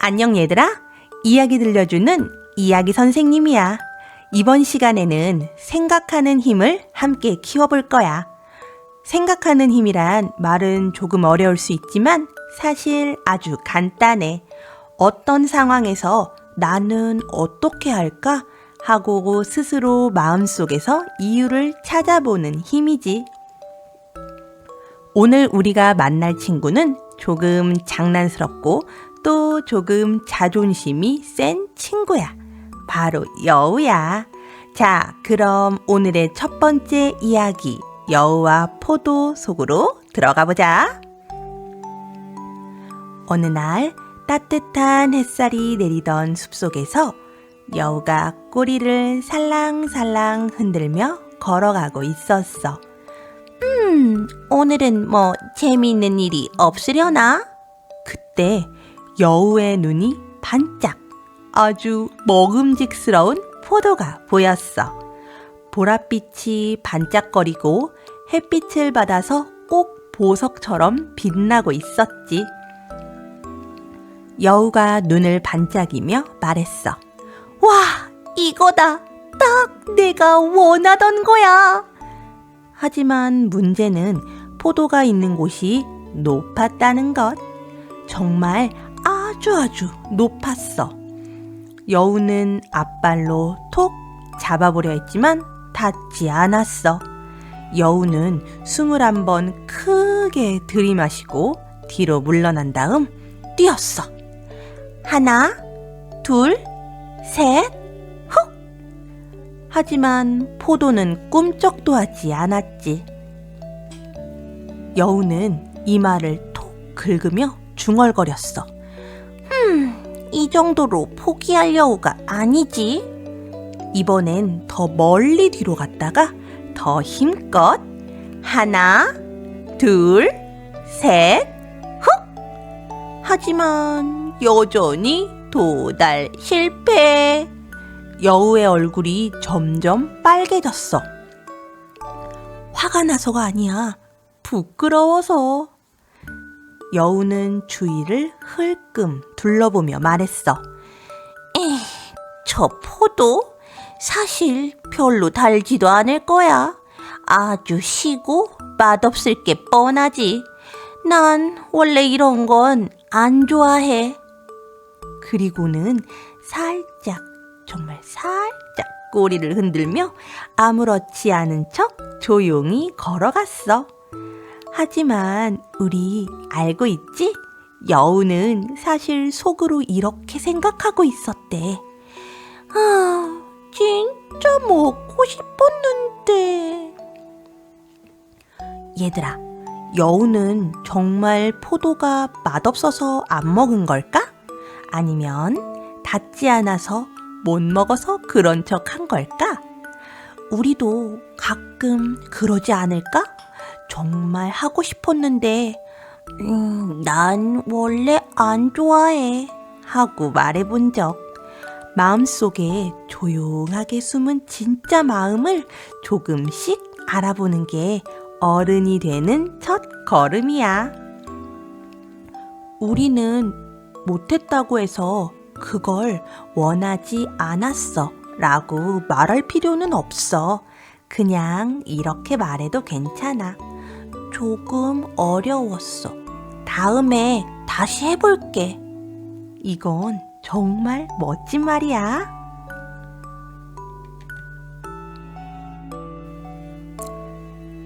안녕 얘들아. 이야기 들려주는 이야기 선생님이야. 이번 시간에는 생각하는 힘을 함께 키워볼 거야. 생각하는 힘이란 말은 조금 어려울 수 있지만 사실 아주 간단해. 어떤 상황에서 나는 어떻게 할까 하고 스스로 마음속에서 이유를 찾아보는 힘이지. 오늘 우리가 만날 친구는 조금 장난스럽고 또 조금 자존심이 센 친구야. 바로 여우야. 자, 그럼 오늘의 첫 번째 이야기, 여우와 포도 속으로 들어가 보자. 어느 날 따뜻한 햇살이 내리던 숲속에서 여우가 꼬리를 살랑살랑 흔들며 걸어가고 있었어. 오늘은 뭐 재미있는 일이 없으려나? 그때 여우의 눈이 반짝, 아주 먹음직스러운 포도가 보였어. 보랏빛이 반짝거리고 햇빛을 받아서 꼭 보석처럼 빛나고 있었지. 여우가 눈을 반짝이며 말했어. 와, 이거다! 딱 내가 원하던 거야! 하지만 문제는 포도가 있는 곳이 높았다는 것. 정말 아주 높았어. 여우는 앞발로 톡 잡아보려 했지만 닿지 않았어. 여우는 21번 크게 들이마시고 뒤로 물러난 다음 뛰었어. 하나, 둘, 셋, 훅! 하지만 포도는 꿈쩍도 하지 않았지. 여우는 이마를 톡 긁으며 중얼거렸어. 이 정도로 포기할 여우가 아니지. 이번엔 더 멀리 뒤로 갔다가 더 힘껏 하나, 둘, 셋, 훅! 하지만 여전히 도달 실패. 여우의 얼굴이 점점 빨개졌어. 화가 나서가 아니야. 부끄러워서. 여우는 주위를 흘끔 둘러보며 말했어. 저 포도? 사실 별로 달지도 않을 거야. 아주 시고 맛없을 게 뻔하지. 난 원래 이런 건 안 좋아해. 그리고는 살짝, 정말 살짝 꼬리를 흔들며 아무렇지 않은 척 조용히 걸어갔어. 하지만 우리 알고 있지? 여우는 사실 속으로 이렇게 생각하고 있었대. 진짜 먹고 싶었는데. 얘들아, 여우는 정말 포도가 맛없어서 안 먹은 걸까? 아니면 닿지 않아서 못 먹어서 그런 척 한 걸까? 우리도 가끔 그러지 않을까? 정말 하고 싶었는데 난 원래 안 좋아해 하고 말해본 적. 마음속에 조용하게 숨은 진짜 마음을 조금씩 알아보는 게 어른이 되는 첫 걸음이야. 우리는 못했다고 해서 그걸 원하지 않았어 라고 말할 필요는 없어. 그냥 이렇게 말해도 괜찮아. 조금 어려웠어. 다음에 다시 해볼게. 이건 정말 멋진 말이야.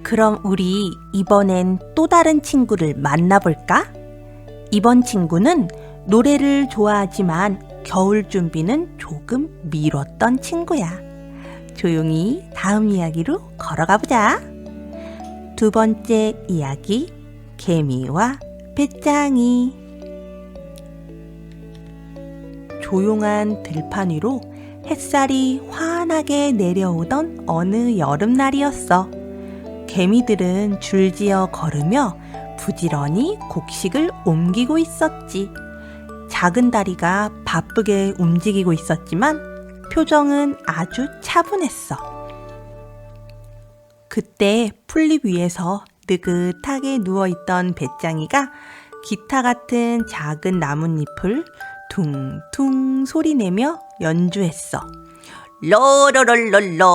그럼 우리 이번엔 또 다른 친구를 만나볼까? 이번 친구는 노래를 좋아하지만 겨울 준비는 조금 미뤘던 친구야. 조용히 다음 이야기로 걸어가 보자. 두 번째 이야기, 개미와 배짱이. 조용한 들판 위로 햇살이 환하게 내려오던 어느 여름날이었어. 개미들은 줄지어 걸으며 부지런히 곡식을 옮기고 있었지. 작은 다리가 바쁘게 움직이고 있었지만 표정은 아주 차분했어. 그때 풀잎 위에서 느긋하게 누워있던 배짱이가 기타 같은 작은 나뭇잎을 퉁퉁 소리내며 연주했어. 라라랄랄라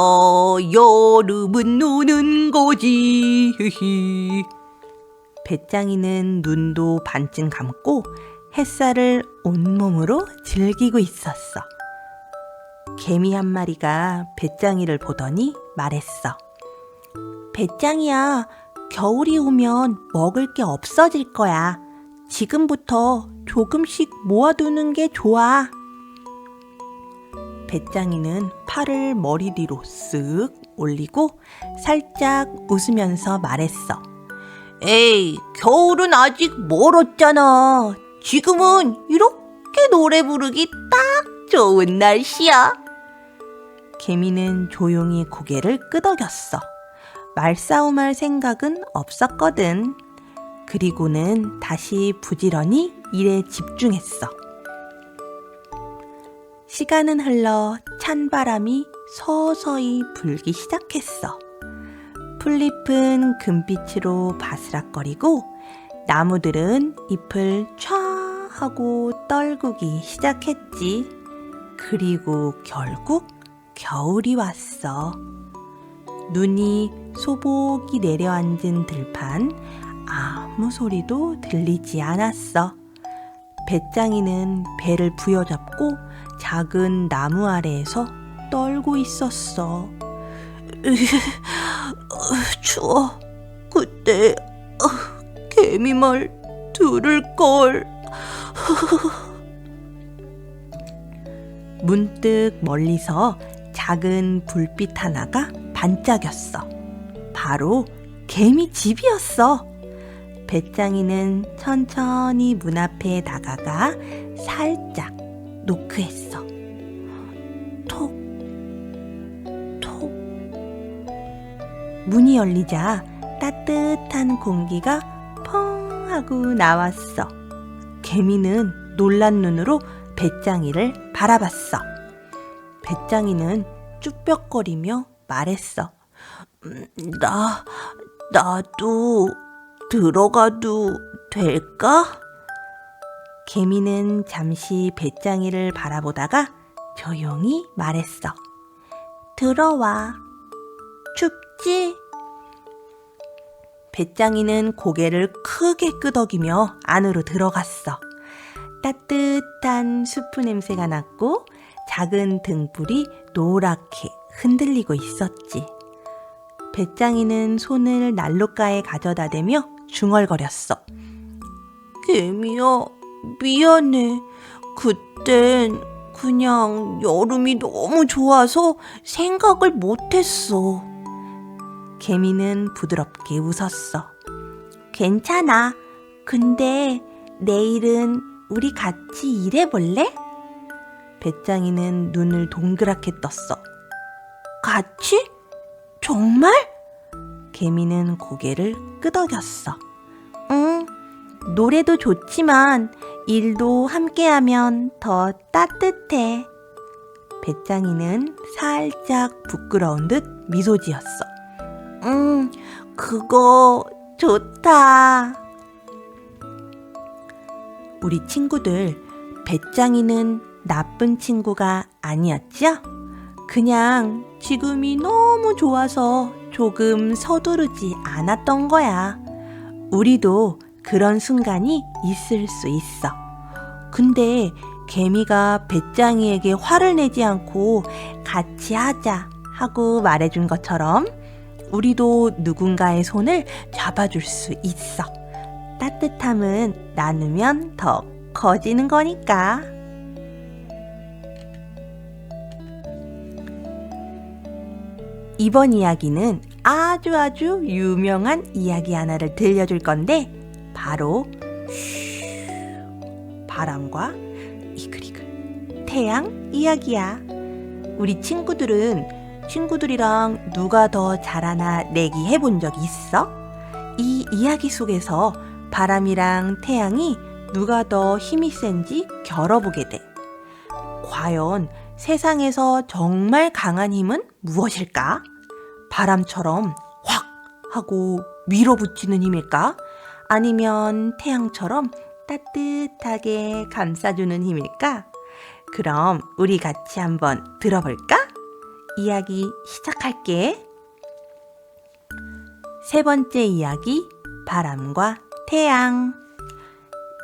여름은 오는 거지. 배짱이는 눈도 반쯤 감고 햇살을 온몸으로 즐기고 있었어. 개미 한 마리가 배짱이를 보더니 말했어. 배짱이야, 겨울이 오면 먹을 게 없어질 거야. 지금부터 조금씩 모아두는 게 좋아. 배짱이는 팔을 머리 뒤로 쓱 올리고 살짝 웃으면서 말했어. 에이, 겨울은 아직 멀었잖아. 지금은 이렇게 노래 부르기 딱 좋은 날씨야. 개미는 조용히 고개를 끄덕였어. 말싸움할 생각은 없었거든. 그리고는 다시 부지런히 일에 집중했어. 시간은 흘러 찬바람이 서서히 불기 시작했어. 풀잎은 금빛으로 바스락거리고 나무들은 잎을 촤 하고 떨구기 시작했지. 그리고 결국 겨울이 왔어. 눈이 소복이 내려앉은 들판, 아무 소리도 들리지 않았어. 배짱이는 배를 부여잡고 작은 나무 아래에서 떨고 있었어. 추워. 그때 개미 말 들을걸. 문득 멀리서 작은 불빛 하나가 반짝였어. 바로 개미 집이었어. 배짱이는 천천히 문 앞에 다가가 살짝 노크했어. 톡, 톡. 문이 열리자 따뜻한 공기가 펑 하고 나왔어. 개미는 놀란 눈으로 배짱이를 바라봤어. 배짱이는 쭈뼛거리며 말했어. 나도 들어가도 될까? 개미는 잠시 배짱이를 바라보다가 조용히 말했어. 들어와. 춥지? 배짱이는 고개를 크게 끄덕이며 안으로 들어갔어. 따뜻한 수프 냄새가 났고 작은 등불이 노랗게 흔들리고 있었지. 배짱이는 손을 난로가에 가져다 대며 중얼거렸어. 개미야, 미안해. 그땐 그냥 여름이 너무 좋아서 생각을 못했어. 개미는 부드럽게 웃었어. 괜찮아. 근데 내일은 우리 같이 일해볼래? 배짱이는 눈을 동그랗게 떴어. 같이? 정말? 개미는 고개를 끄덕였어. 응, 노래도 좋지만 일도 함께하면 더 따뜻해. 배짱이는 살짝 부끄러운 듯 미소 지었어. 그거 좋다. 우리 친구들, 배짱이는 나쁜 친구가 아니었죠? 그냥 지금이 너무 좋아서 조금 서두르지 않았던 거야. 우리도 그런 순간이 있을 수 있어. 근데 개미가 배짱이에게 화를 내지 않고 같이 하자 하고 말해준 것처럼 우리도 누군가의 손을 잡아줄 수 있어. 따뜻함은 나누면 더 커지는 거니까. 이번 이야기는 아주 유명한 이야기 하나를 들려줄 건데 바로 바람과 이글이글 태양 이야기야. 우리 친구들이랑 누가 더 잘하나 내기 해본 적 있어? 이 이야기 속에서 바람이랑 태양이 누가 더 힘이 센지 겨뤄보게 돼. 과연 세상에서 정말 강한 힘은 무엇일까? 바람처럼 확 하고 밀어붙이는 힘일까? 아니면 태양처럼 따뜻하게 감싸주는 힘일까? 그럼 우리 같이 한번 들어볼까? 이야기 시작할게. 세 번째 이야기, 바람과 태양.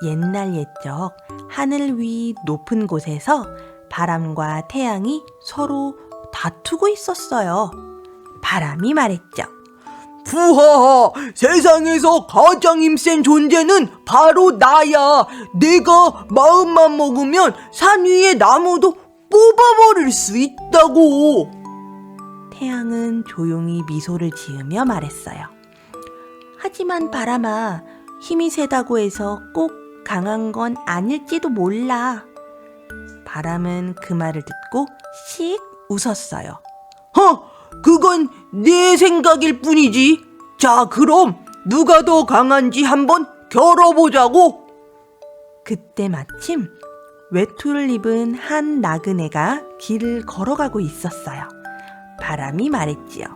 옛날 옛적 하늘 위 높은 곳에서 바람과 태양이 서로 다투고 있었어요. 바람이 말했죠. 부하하, 세상에서 가장 힘센 존재는 바로 나야. 내가 마음만 먹으면 산 위의 나무도 뽑아버릴 수 있다고. 태양은 조용히 미소를 지으며 말했어요. 하지만 바람아, 힘이 세다고 해서 꼭 강한 건 아닐지도 몰라. 바람은 그 말을 듣고 씩 웃었어요. 그건 내 생각일 뿐이지. 자, 그럼 누가 더 강한지 한번 겨뤄보자고. 그때 마침 외투를 입은 한 나그네가 길을 걸어가고 있었어요. 바람이 말했지요.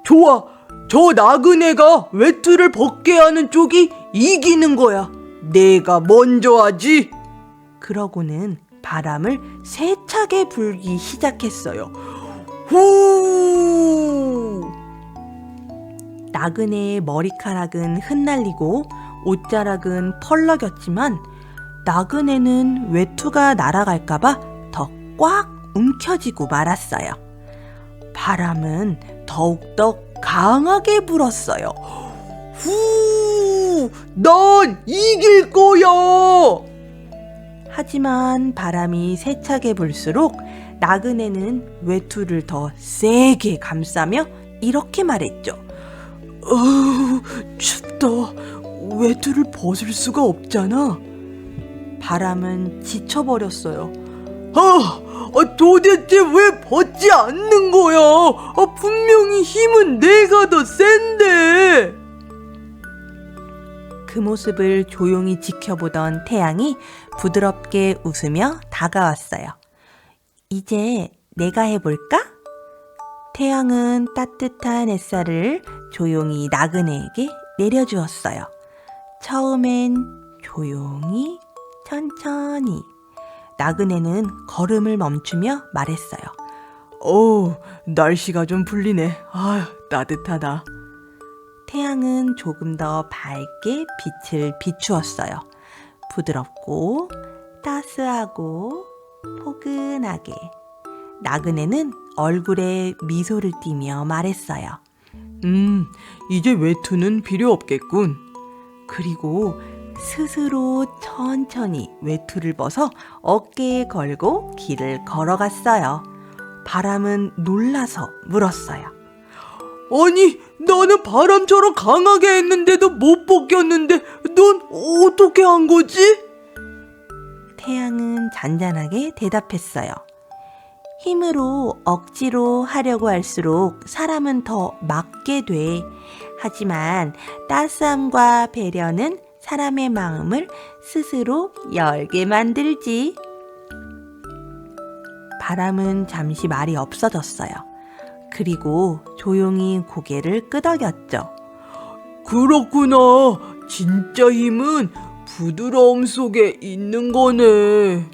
좋아, 저 나그네가 외투를 벗게 하는 쪽이 이기는 거야. 내가 먼저 하지. 그러고는 바람을 세차게 불기 시작했어요. 후! 나그네의 머리카락은 흩날리고 옷자락은 펄럭였지만 나그네는 외투가 날아갈까봐 더 꽉 움켜쥐고 말았어요. 바람은 더욱더 강하게 불었어요. 후! 난 이길 거야! 하지만 바람이 세차게 불수록 나그네는 외투를 더 세게 감싸며 이렇게 말했죠. 춥다. 외투를 벗을 수가 없잖아. 바람은 지쳐버렸어요. 도대체 왜 벗지 않는 거야? 분명히 힘은 내가 더 센데. 그 모습을 조용히 지켜보던 태양이 부드럽게 웃으며 다가왔어요. 이제 내가 해볼까? 태양은 따뜻한 햇살을 조용히 나그네에게 내려주었어요. 처음엔 조용히, 천천히. 나그네는 걸음을 멈추며 말했어요. 날씨가 좀 풀리네. 따뜻하다. 태양은 조금 더 밝게 빛을 비추었어요. 부드럽고 따스하고 포근하게. 나그네는 얼굴에 미소를 띠며 말했어요. 이제 외투는 필요 없겠군. 그리고 스스로 천천히 외투를 벗어 어깨에 걸고 길을 걸어갔어요. 바람은 놀라서 물었어요. 아니, 나는 바람처럼 강하게 했는데도 못 벗겼는데 넌 어떻게 한 거지? 태양은 잔잔하게 대답했어요. 힘으로 억지로 하려고 할수록 사람은 더 막게 돼. 하지만 따스함과 배려는 사람의 마음을 스스로 열게 만들지. 바람은 잠시 말이 없어졌어요. 그리고 조용히 고개를 끄덕였죠. 그렇구나. 진짜 힘은 부드러움 속에 있는 거네.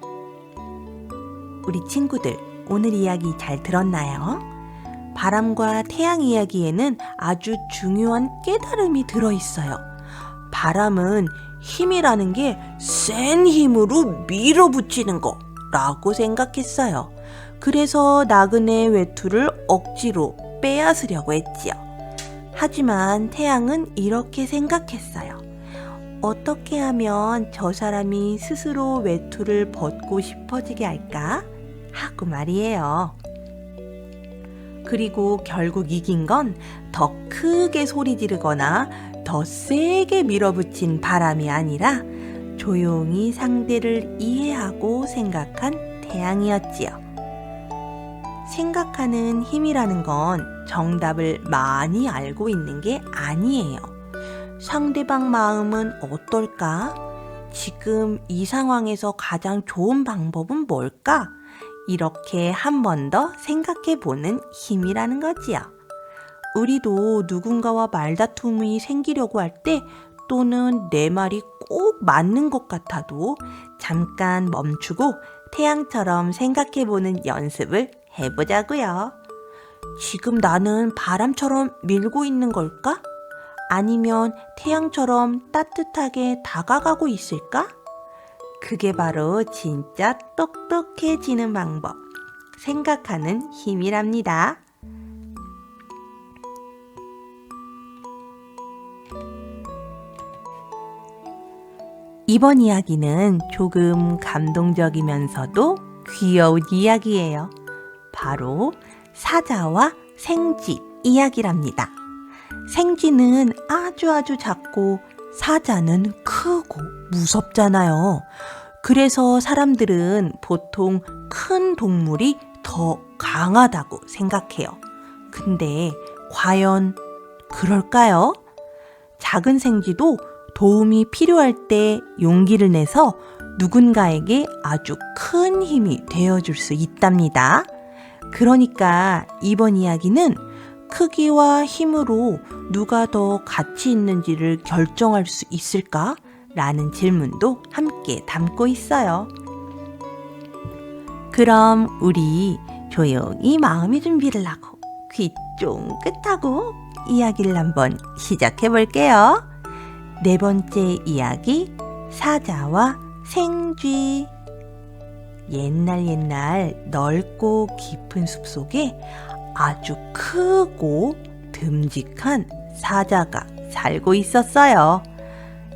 우리 친구들, 오늘 이야기 잘 들었나요? 바람과 태양 이야기에는 아주 중요한 깨달음이 들어있어요. 바람은 힘이라는 게 센 힘으로 밀어붙이는 거라고 생각했어요. 그래서 나그네 외투를 억지로 빼앗으려고 했지요. 하지만 태양은 이렇게 생각했어요. 어떻게 하면 저 사람이 스스로 외투를 벗고 싶어지게 할까? 하고 말이에요. 그리고 결국 이긴 건 더 크게 소리 지르거나 더 세게 밀어붙인 바람이 아니라 조용히 상대를 이해하고 생각한 태양이었지요. 생각하는 힘이라는 건 정답을 많이 알고 있는 게 아니에요. 상대방 마음은 어떨까? 지금 이 상황에서 가장 좋은 방법은 뭘까? 이렇게 한 번 더 생각해 보는 힘이라는 거지요. 우리도 누군가와 말다툼이 생기려고 할 때 또는 내 말이 꼭 맞는 것 같아도 잠깐 멈추고 태양처럼 생각해보는 연습을 해보자고요. 지금 나는 바람처럼 밀고 있는 걸까? 아니면 태양처럼 따뜻하게 다가가고 있을까? 그게 바로 진짜 똑똑해지는 방법, 생각하는 힘이랍니다. 이번 이야기는 조금 감동적이면서도 귀여운 이야기예요. 바로 사자와 생쥐 이야기랍니다. 생쥐는 아주 작고 사자는 크고 무섭잖아요. 그래서 사람들은 보통 큰 동물이 더 강하다고 생각해요. 근데 과연 그럴까요? 작은 생쥐도 도움이 필요할 때 용기를 내서 누군가에게 아주 큰 힘이 되어줄 수 있답니다. 그러니까 이번 이야기는 크기와 힘으로 누가 더 가치 있는지를 결정할 수 있을까? 라는 질문도 함께 담고 있어요. 그럼 우리 조용히 마음의 준비를 하고 귀 쫑긋하고 이야기를 한번 시작해 볼게요. 네 번째 이야기, 사자와 생쥐. 옛날 넓고 깊은 숲속에 아주 크고 듬직한 사자가 살고 있었어요.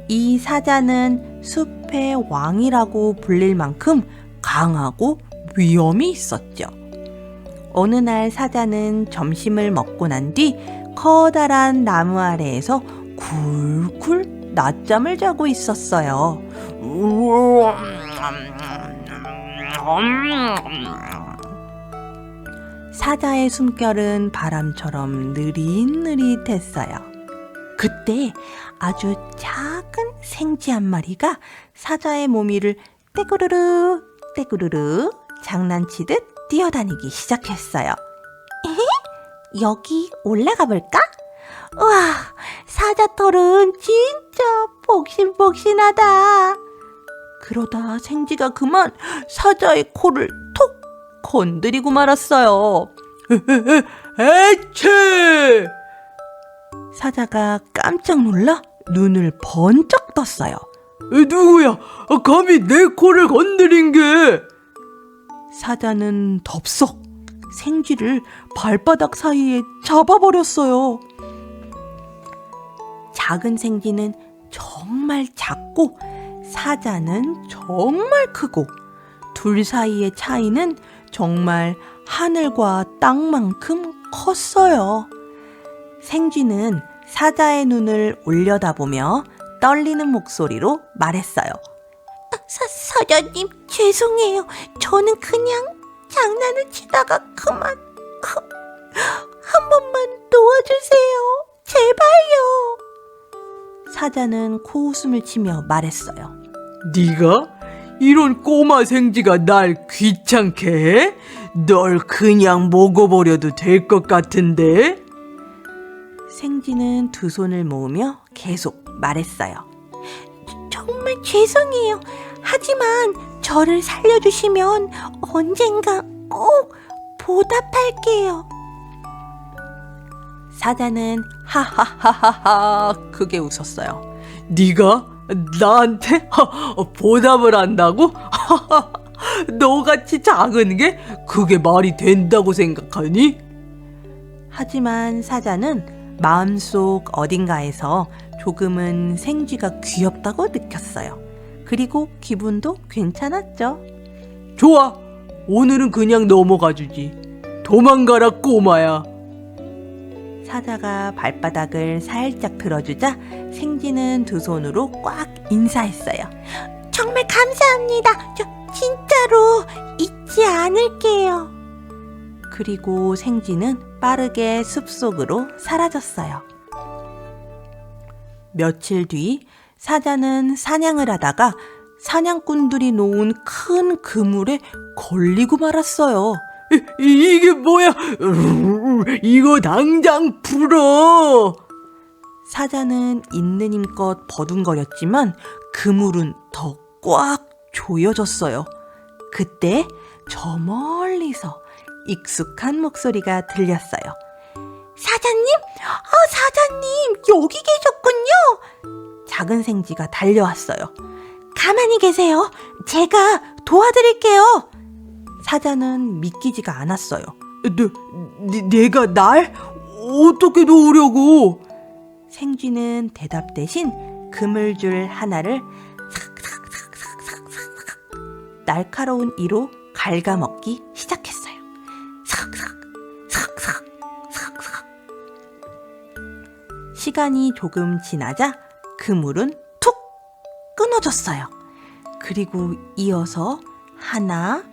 이 사자는 숲의 왕이라고 불릴 만큼 강하고 위엄이 있었죠. 어느 날 사자는 점심을 먹고 난 뒤 커다란 나무 아래에서 굴굴 낮잠을 자고 있었어요. 사자의 숨결은 바람처럼 느릿느릿했어요. 그때 아주 작은 생쥐 한 마리가 사자의 몸 위를 떼구르르 떼구르르 장난치듯 뛰어다니기 시작했어요. 여기 올라가 볼까? 우와, 사자 털은 진짜 복신복신하다. 그러다 생쥐가 그만 사자의 코를 톡 건드리고 말았어요. 에체! 사자가 깜짝 놀라 눈을 번쩍 떴어요. 누구야? 감히 내 코를 건드린 게? 사자는 덥석 생쥐를 발바닥 사이에 잡아버렸어요. 작은 생쥐는 정말 작고 사자는 정말 크고 둘 사이의 차이는 정말 하늘과 땅만큼 컸어요. 생쥐는 사자의 눈을 올려다보며 떨리는 목소리로 말했어요. 사자님, 죄송해요. 저는 그냥 장난을 치다가 그만. 한 번만 도와주세요. 제발요. 사자는 코웃음을 치며 말했어요. 네가? 이런 꼬마 생쥐가 날 귀찮게 해? 널 그냥 먹어버려도 될 것 같은데? 생쥐는 두 손을 모으며 계속 말했어요. 정말 죄송해요. 하지만 저를 살려주시면 언젠가 꼭 보답할게요. 사자는 하하하하하 크게 웃었어요. 네가 나한테 보답을 한다고? 너같이 작은 게 그게 말이 된다고 생각하니? 하지만 사자는 마음속 어딘가에서 조금은 생쥐가 귀엽다고 느꼈어요. 그리고 기분도 괜찮았죠. 좋아, 오늘은 그냥 넘어가 주지. 도망가라 꼬마야. 사자가 발바닥을 살짝 들어주자 생쥐는 두 손으로 꽉 인사했어요. 정말 감사합니다. 저 진짜로 잊지 않을게요. 그리고 생쥐는 빠르게 숲속으로 사라졌어요. 며칠 뒤 사자는 사냥을 하다가 사냥꾼들이 놓은 큰 그물에 걸리고 말았어요. 이게 뭐야? 이거 당장 풀어. 사자는 있는 힘껏 버둥거렸지만 그물은 더 꽉 조여졌어요. 그때 저 멀리서 익숙한 목소리가 들렸어요. 사자님? 사자님, 여기 계셨군요. 작은 생쥐가 달려왔어요. 가만히 계세요. 제가 도와드릴게요. 사자는 믿기지가 않았어요. 내가 날? 어떻게 도우려고? 생쥐는 대답 대신 그물줄 하나를 날카로운 이로 갉아먹기 시작했어요. 시간이 조금 지나자 그물은 툭 끊어졌어요. 그리고 이어서 하나,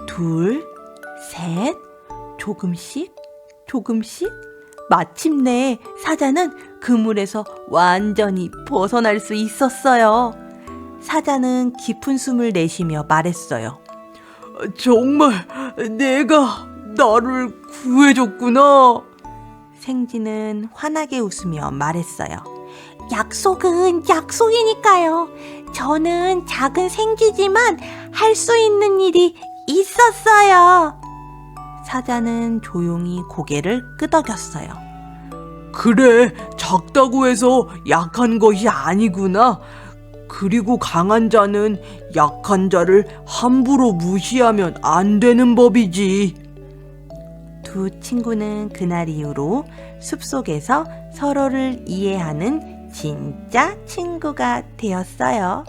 둘, 셋, 조금씩 마침내 사자는 그물에서 완전히 벗어날 수 있었어요. 사자는 깊은 숨을 내쉬며 말했어요. 정말 내가 나를 구해줬구나. 생쥐는 환하게 웃으며 말했어요. 약속은 약속이니까요. 저는 작은 생쥐지만 할 수 있는 일이 있었어요. 사자는 조용히 고개를 끄덕였어요. 그래, 작다고 해서 약한 것이 아니구나. 그리고 강한 자는 약한 자를 함부로 무시하면 안 되는 법이지. 두 친구는 그날 이후로 숲속에서 서로를 이해하는 진짜 친구가 되었어요.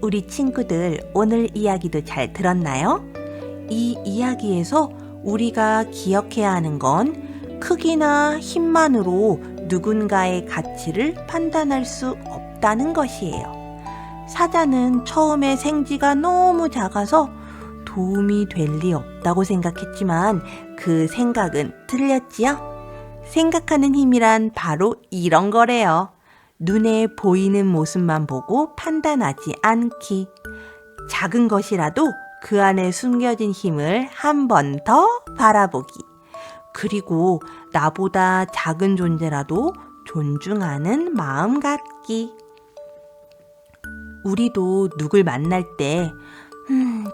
우리 친구들, 오늘 이야기도 잘 들었나요? 이 이야기에서 우리가 기억해야 하는 건 크기나 힘만으로 누군가의 가치를 판단할 수 없다는 것이에요. 사자는 처음에 생쥐가 너무 작아서 도움이 될 리 없다고 생각했지만 그 생각은 틀렸지요? 생각하는 힘이란 바로 이런 거래요. 눈에 보이는 모습만 보고 판단하지 않기. 작은 것이라도 그 안에 숨겨진 힘을 한 번 더 바라보기. 그리고 나보다 작은 존재라도 존중하는 마음 갖기. 우리도 누굴 만날 때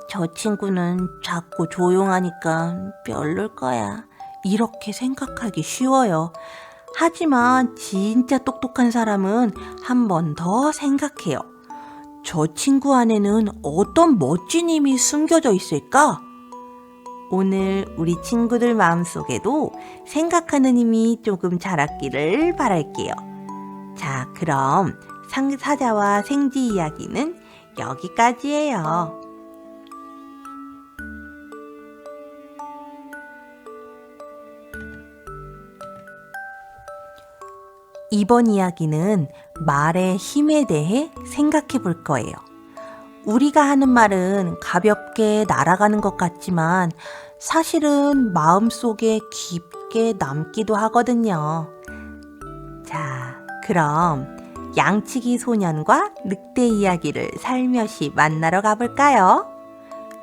저 친구는 작고 조용하니까 별로일 거야. 이렇게 생각하기 쉬워요. 하지만 진짜 똑똑한 사람은 한 번 더 생각해요. 저 친구 안에는 어떤 멋진 힘이 숨겨져 있을까? 오늘 우리 친구들 마음속에도 생각하는 힘이 조금 자랐기를 바랄게요. 자, 그럼 사자와 생쥐 이야기는 여기까지예요. 이번 이야기는 말의 힘에 대해 생각해 볼 거예요. 우리가 하는 말은 가볍게 날아가는 것 같지만 사실은 마음속에 깊게 남기도 하거든요. 자, 그럼 양치기 소년과 늑대 이야기를 살며시 만나러 가볼까요?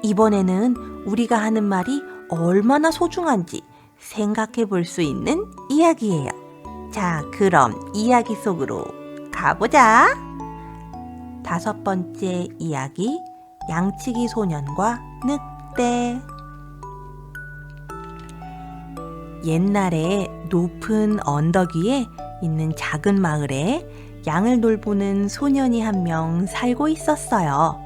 이번에는 우리가 하는 말이 얼마나 소중한지 생각해 볼 수 있는 이야기예요. 자, 그럼 이야기 속으로 가보자. 5번째 이야기, 양치기 소년과 늑대. 옛날에 높은 언덕 위에 있는 작은 마을에 양을 돌보는 소년이 한 명 살고 있었어요.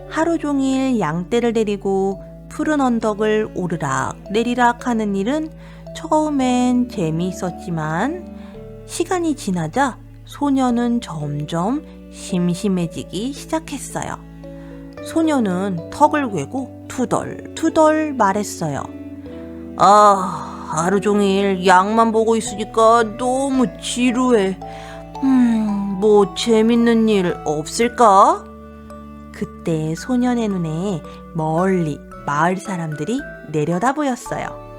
하루 종일 양떼를 데리고 푸른 언덕을 오르락 내리락 하는 일은 처음엔 재미있었지만 시간이 지나자 소년은 점점 심심해지기 시작했어요. 소년은 턱을 괴고 투덜투덜 말했어요. 하루 종일 양만 보고 있으니까 너무 지루해. 뭐 재밌는 일 없을까? 그때 소년의 눈에 멀리 마을 사람들이 내려다 보였어요.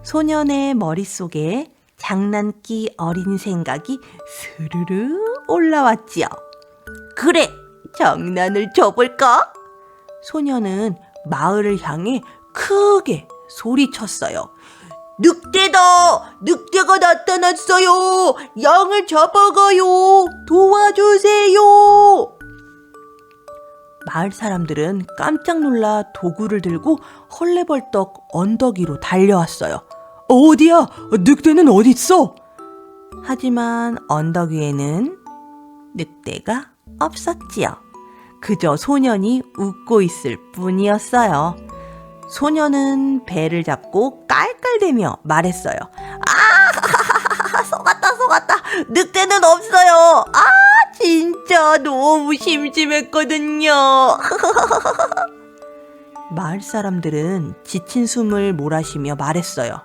소년의 머릿속에 장난기 어린 생각이 스르르 올라왔지요. 그래, 장난을 쳐볼까? 소년은 마을을 향해 크게 소리쳤어요. 늑대다! 늑대가 나타났어요! 양을 잡아가요! 도와주세요! 마을 사람들은 깜짝 놀라 도구를 들고 헐레벌떡 언덕 위로 달려왔어요. 어디야? 늑대는 어딨어? 하지만 언덕 위에는 늑대가 없었지요. 그저 소년이 웃고 있을 뿐이었어요. 소년은 배를 잡고 깔깔대며 말했어요. 아, 속았다. 늑대는 없어요. 아, 진짜 너무 심심했거든요. 마을 사람들은 지친 숨을 몰아쉬며 말했어요.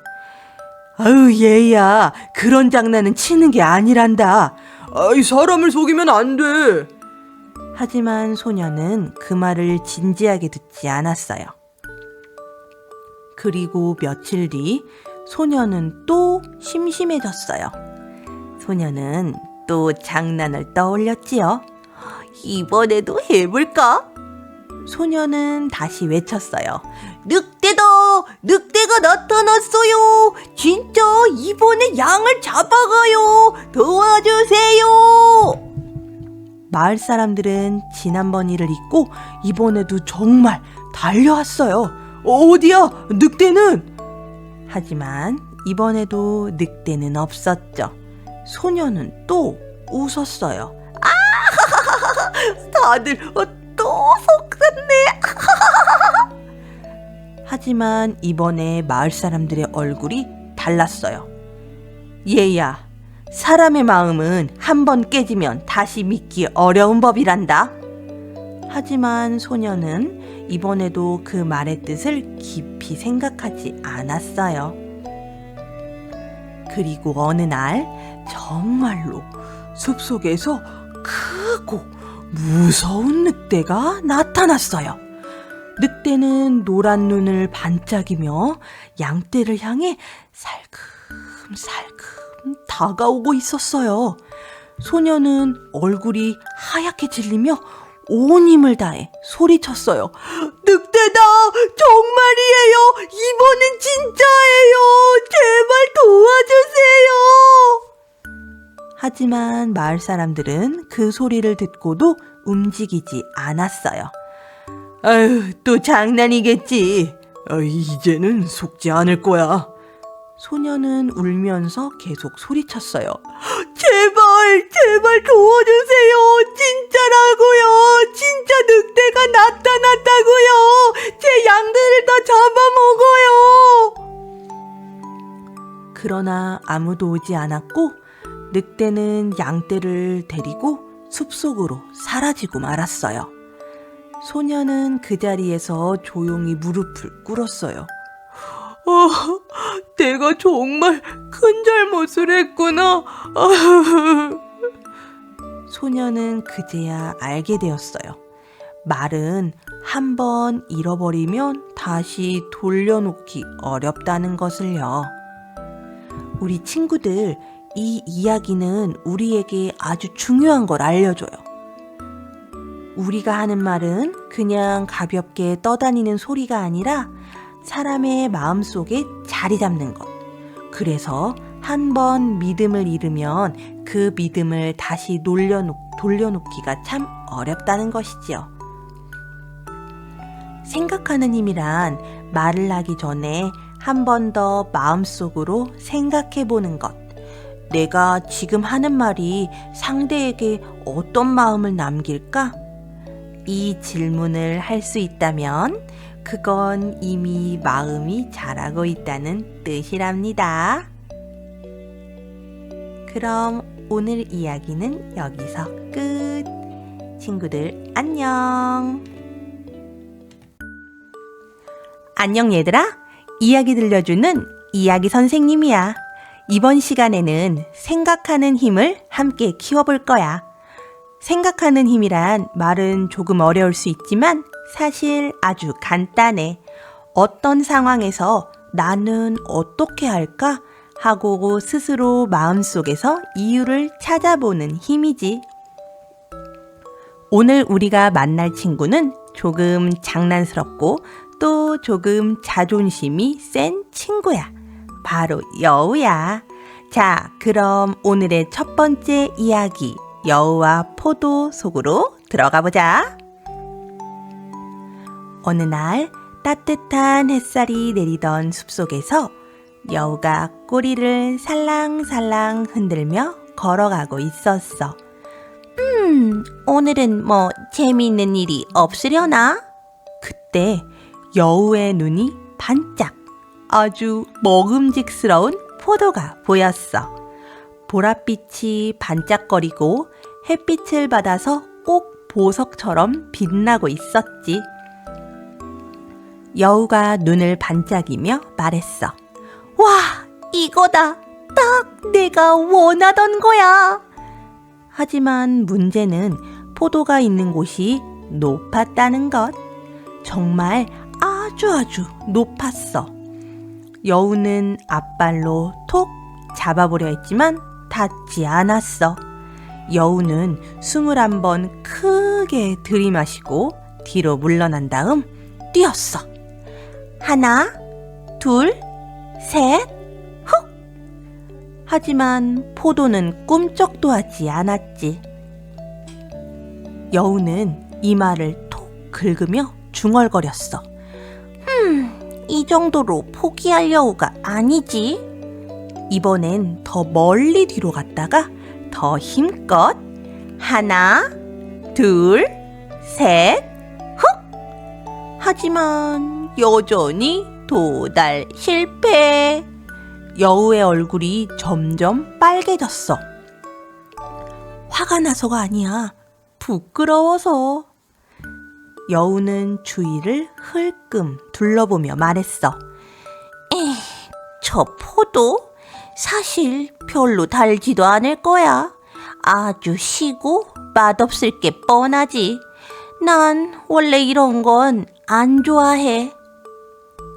아유, 얘야, 그런 장난은 치는 게 아니란다. 아이, 사람을 속이면 안 돼. 하지만 소년은 그 말을 진지하게 듣지 않았어요. 그리고 며칠 뒤 소년은 또 심심해졌어요. 소년은 또 장난을 떠올렸지요. 이번에도 해볼까? 소년은 다시 외쳤어요. 늑대가 나타났어요. 진짜 이번에 양을 잡아가요. 도와주세요. 마을 사람들은 지난번 일을 잊고 이번에도 정말 달려왔어요. 어디야? 늑대는? 하지만 이번에도 늑대는 없었죠. 소년은 또 웃었어요. 다들 또 속았네. 하지만 이번에 마을 사람들의 얼굴이 달랐어요. 얘야, 사람의 마음은 한 번 깨지면 다시 믿기 어려운 법이란다. 하지만 소년은 이번에도 그 말의 뜻을 깊이 생각하지 않았어요. 그리고 어느 날 정말로 숲속에서 크고 무서운 늑대가 나타났어요. 늑대는 노란 눈을 반짝이며 양떼를 향해 살금살금 다가오고 있었어요. 소년은 얼굴이 하얗게 질리며 온 힘을 다해 소리쳤어요. 늑대다! 정말이에요! 이번엔 진짜예요! 제발 도와주세요! 하지만 마을 사람들은 그 소리를 듣고도 움직이지 않았어요. 아유, 또 장난이겠지. 이제는 속지 않을 거야. 소년은 울면서 계속 소리쳤어요. 제발 도와주세요. 진짜라고요. 진짜 늑대가 나타났다고요. 제 양들을 다 잡아먹어요. 그러나 아무도 오지 않았고 늑대는 양떼를 데리고 숲속으로 사라지고 말았어요. 소년은 그 자리에서 조용히 무릎을 꿇었어요. 내가 정말 큰 잘못을 했구나. 소년은 그제야 알게 되었어요. 말은 한 번 잃어버리면 다시 돌려놓기 어렵다는 것을요. 우리 친구들, 이 이야기는 우리에게 아주 중요한 걸 알려줘요. 우리가 하는 말은 그냥 가볍게 떠다니는 소리가 아니라 사람의 마음속에 자리 잡는 것. 그래서 한 번 믿음을 잃으면 그 믿음을 다시 돌려놓기가 참 어렵다는 것이지요. 생각하는 힘이란 말을 하기 전에 한 번 더 마음속으로 생각해 보는 것. 내가 지금 하는 말이 상대에게 어떤 마음을 남길까? 이 질문을 할 수 있다면 그건 이미 마음이 자라고 있다는 뜻이랍니다. 그럼 오늘 이야기는 여기서 끝. 친구들 안녕. 안녕 얘들아. 이야기 들려주는 이야기 선생님이야. 이번 시간에는 생각하는 힘을 함께 키워볼 거야. 생각하는 힘이란 말은 조금 어려울 수 있지만 사실 아주 간단해. 어떤 상황에서 나는 어떻게 할까 하고 스스로 마음속에서 이유를 찾아보는 힘이지. 오늘 우리가 만날 친구는 조금 장난스럽고 또 조금 자존심이 센 친구야. 바로 여우야. 자, 그럼 오늘의 첫 번째 이야기, 여우와 포도 속으로 들어가 보자. 어느 날 따뜻한 햇살이 내리던 숲속에서 여우가 꼬리를 살랑살랑 흔들며 걸어가고 있었어. 오늘은 뭐 재미있는 일이 없으려나? 그때 여우의 눈이 반짝, 아주 먹음직스러운 포도가 보였어. 보랏빛이 반짝거리고 햇빛을 받아서 꼭 보석처럼 빛나고 있었지. 여우가 눈을 반짝이며 말했어. 와, 이거다. 딱 내가 원하던 거야. 하지만 문제는 포도가 있는 곳이 높았다는 것. 정말 아주 높았어. 여우는 앞발로 톡 잡아보려 했지만 닿지 않았어. 여우는 숨을 한번 크게 들이마시고 뒤로 물러난 다음 뛰었어. 하나, 둘, 셋, 훅! 하지만 포도는 꿈쩍도 하지 않았지. 여우는 이마를 톡 긁으며 중얼거렸어. 이 정도로 포기할 여우가 아니지. 이번엔 더 멀리 뒤로 갔다가 더 힘껏 하나, 둘, 셋, 훅! 하지만 여전히 도달 실패. 여우의 얼굴이 점점 빨개졌어. 화가 나서가 아니야. 부끄러워서. 여우는 주위를 흘끔 둘러보며 말했어. 저 포도 사실 별로 달지도 않을 거야. 아주 시고 맛없을 게 뻔하지. 난 원래 이런 건 안 좋아해.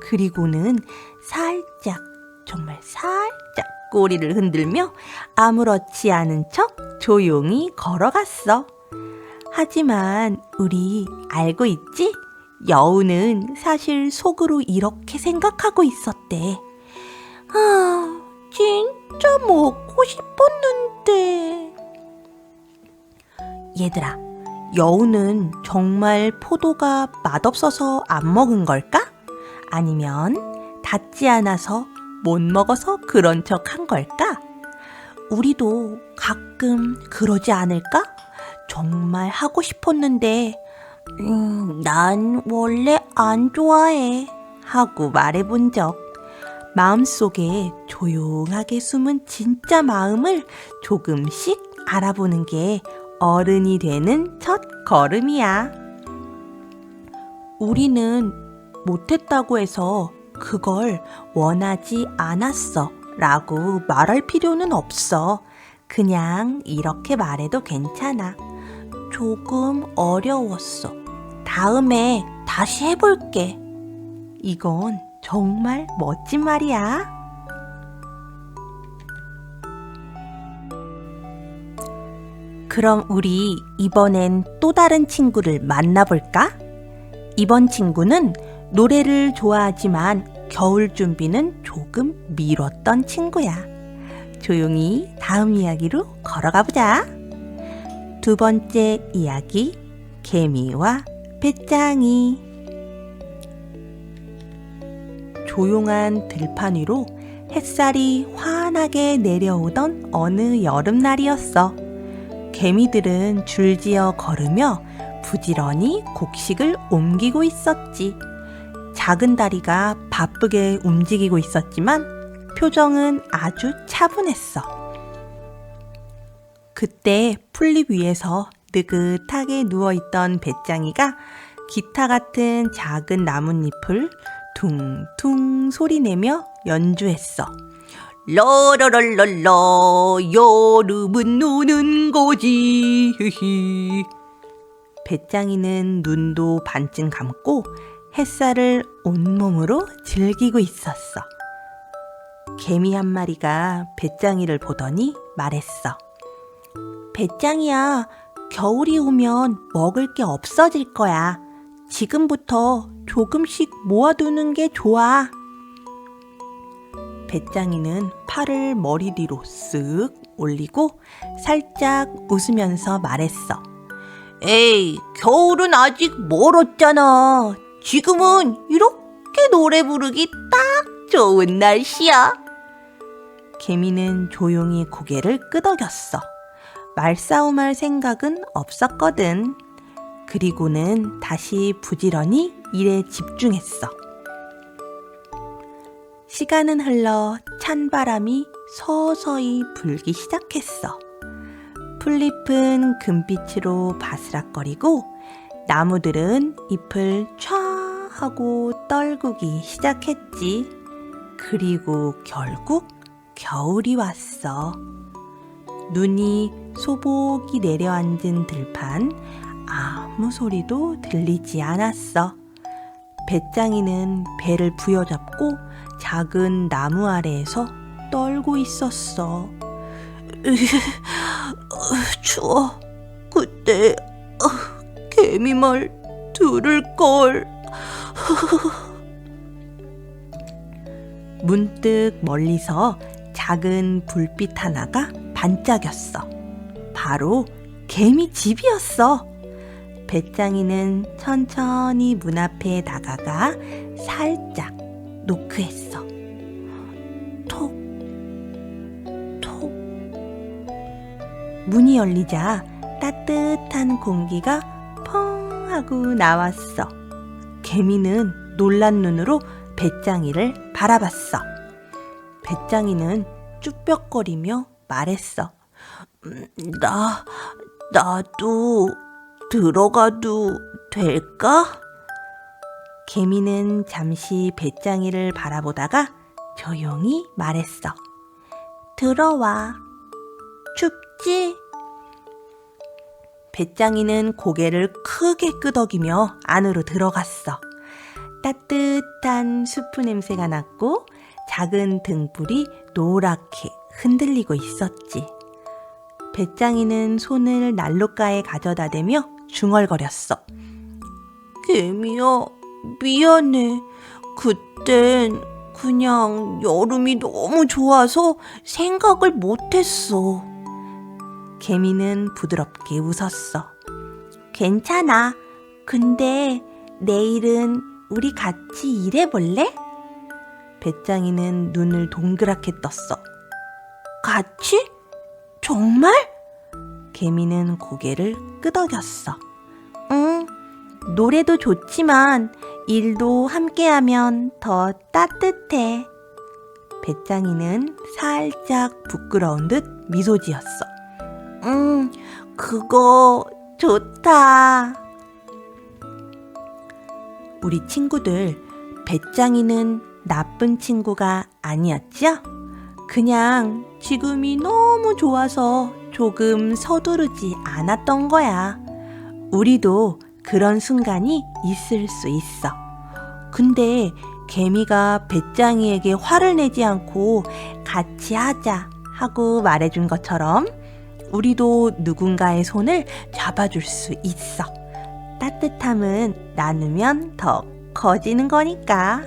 그리고는 살짝, 정말 살짝 꼬리를 흔들며 아무렇지 않은 척 조용히 걸어갔어. 하지만 우리 알고 있지? 여우는 사실 속으로 이렇게 생각하고 있었대. 진짜 먹고 싶었는데. 얘들아, 여우는 정말 포도가 맛없어서 안 먹은 걸까? 아니면 닿지 않아서 못 먹어서 그런 척 한 걸까? 우리도 가끔 그러지 않을까? 정말 하고 싶었는데 난 원래 안 좋아해 하고 말해본 적. 마음속에 조용하게 숨은 진짜 마음을 조금씩 알아보는 게 어른이 되는 첫 걸음이야. 우리는 못했다고 해서 그걸 원하지 않았어 라고 말할 필요는 없어. 그냥 이렇게 말해도 괜찮아. 조금 어려웠어. 다음에 다시 해볼게. 이건 정말 멋진 말이야. 그럼 우리 이번엔 또 다른 친구를 만나볼까? 이번 친구는 노래를 좋아하지만 겨울 준비는 조금 미뤘던 친구야. 조용히 다음 이야기로 걸어가 보자. 두 번째 이야기, 개미와 배짱이. 조용한 들판 위로 햇살이 환하게 내려오던 어느 여름날이었어. 개미들은 줄지어 걸으며 부지런히 곡식을 옮기고 있었지. 작은 다리가 바쁘게 움직이고 있었지만 표정은 아주 차분했어. 그때 풀잎 위에서 느긋하게 누워있던 배짱이가 기타 같은 작은 나뭇잎을 퉁퉁 소리내며 연주했어. 러러러러러 여름은 노는 거지. 배짱이는 눈도 반쯤 감고 햇살을 온몸으로 즐기고 있었어. 개미 한 마리가 배짱이를 보더니 말했어. 배짱이야, 겨울이 오면 먹을 게 없어질 거야. 지금부터 조금씩 모아두는 게 좋아. 배짱이는 팔을 머리 뒤로 쓱 올리고 살짝 웃으면서 말했어. 에이, 겨울은 아직 멀었잖아. 지금은 이렇게 노래 부르기 딱 좋은 날씨야. 개미는 조용히 고개를 끄덕였어. 말싸움할 생각은 없었거든. 그리고는 다시 부지런히 일에 집중했어. 시간은 흘러 찬바람이 서서히 불기 시작했어. 풀잎은 금빛으로 바스락거리고 나무들은 잎을 촤 하고 떨구기 시작했지. 그리고 결국 겨울이 왔어. 눈이 소복이 내려앉은 들판, 아무 소리도 들리지 않았어. 배짱이는 배를 부여잡고 작은 나무 아래에서 떨고 있었어. 추워. 그때 개미 말 들을걸. 문득 멀리서 작은 불빛 하나가 반짝였어. 바로 개미 집이었어. 배짱이는 천천히 문 앞에 다가가 살짝 노크했어. 톡, 톡. 문이 열리자 따뜻한 공기가 펑 하고 나왔어. 개미는 놀란 눈으로 배짱이를 바라봤어. 배짱이는 쭈뼛거리며 말했어. 나도 들어가도 될까? 개미는 잠시 배짱이를 바라보다가 조용히 말했어. 들어와. 춥지? 배짱이는 고개를 크게 끄덕이며 안으로 들어갔어. 따뜻한 수프 냄새가 났고 작은 등불이 노랗게 흔들리고 있었지. 배짱이는 손을 난로가에 가져다 대며 중얼거렸어. 개미야, 미안해. 그땐 그냥 여름이 너무 좋아서 생각을 못했어. 개미는 부드럽게 웃었어. 괜찮아. 근데 내일은 우리 같이 일해볼래? 배짱이는 눈을 동그랗게 떴어. 같이? 정말? 개미는 고개를 끄덕였어. 응, 노래도 좋지만 일도 함께하면 더 따뜻해. 배짱이는 살짝 부끄러운 듯 미소 지었어. 그거 좋다. 우리 친구들, 배짱이는 나쁜 친구가 아니었죠? 그냥 지금이 너무 좋아서 조금 서두르지 않았던 거야. 우리도 그런 순간이 있을 수 있어. 근데 개미가 배짱이에게 화를 내지 않고 같이 하자 하고 말해준 것처럼 우리도 누군가의 손을 잡아줄 수 있어. 따뜻함은 나누면 더 커지는 거니까.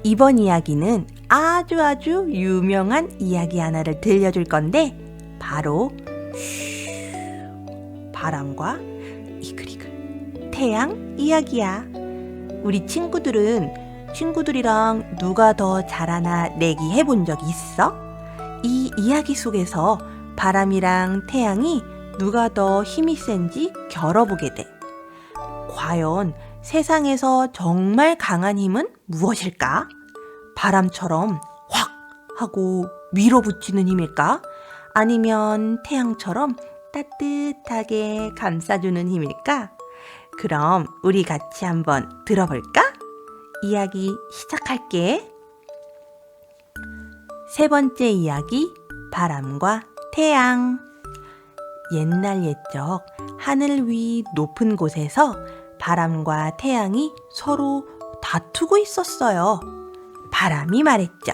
이번 이야기는 아주 유명한 이야기 하나를 들려줄 건데 바로 바람과 이글이글 태양 이야기야. 우리 친구들이랑 누가 더 잘하나 내기 해본 적 있어? 이 이야기 속에서 바람이랑 태양이 누가 더 힘이 센지 겨뤄보게 돼. 과연 세상에서 정말 강한 힘은 무엇일까? 바람처럼 확 하고 밀어붙이는 힘일까? 아니면 태양처럼 따뜻하게 감싸주는 힘일까? 그럼 우리 같이 한번 들어볼까? 이야기 시작할게. 세 번째 이야기, 바람과 태양. 옛날 옛적 하늘 위 높은 곳에서 바람과 태양이 서로 다투고 있었어요. 바람이 말했죠.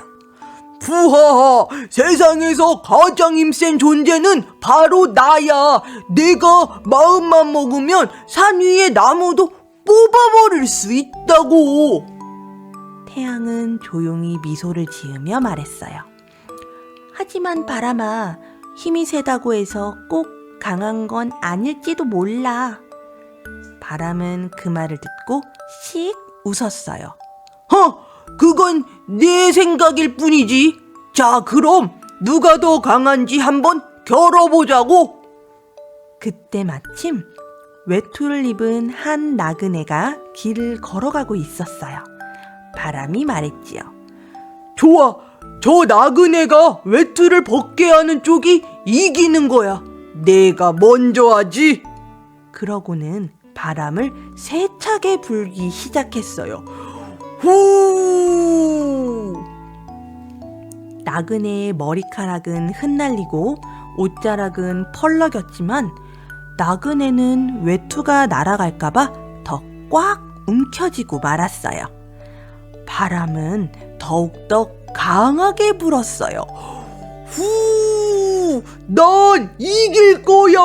부하하, 세상에서 가장 힘센 존재는 바로 나야. 내가 마음만 먹으면 산 위의 나무도 뽑아버릴 수 있다고. 태양은 조용히 미소를 지으며 말했어요. 하지만 바람아, 힘이 세다고 해서 꼭 강한 건 아닐지도 몰라. 바람은 그 말을 듣고 씩 웃었어요. 그건 내 생각일 뿐이지. 자, 그럼 누가 더 강한지 한번 겨뤄보자고. 그때 마침 외투를 입은 한 나그네가 길을 걸어가고 있었어요. 바람이 말했지요. 좋아, 저 나그네가 외투를 벗게 하는 쪽이 이기는 거야. 내가 먼저 하지. 그러고는 바람을 세차게 불기 시작했어요. 후! 나그네의 머리카락은 흩날리고 옷자락은 펄럭였지만 나그네는 외투가 날아갈까봐 더 꽉 움켜쥐고 말았어요. 바람은 더욱더 강하게 불었어요. 후! 난 이길 거야!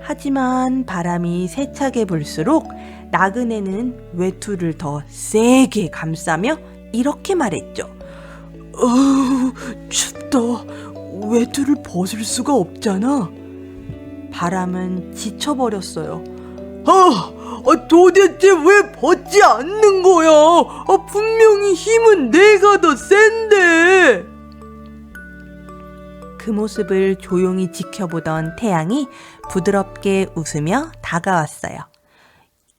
하지만 바람이 세차게 불수록 나그네는 외투를 더 세게 감싸며 이렇게 말했죠. 춥다. 외투를 벗을 수가 없잖아. 바람은 지쳐버렸어요. 도대체 왜 벗지 않는 거야? 분명히 힘은 내가 더 센데. 그 모습을 조용히 지켜보던 태양이 부드럽게 웃으며 다가왔어요.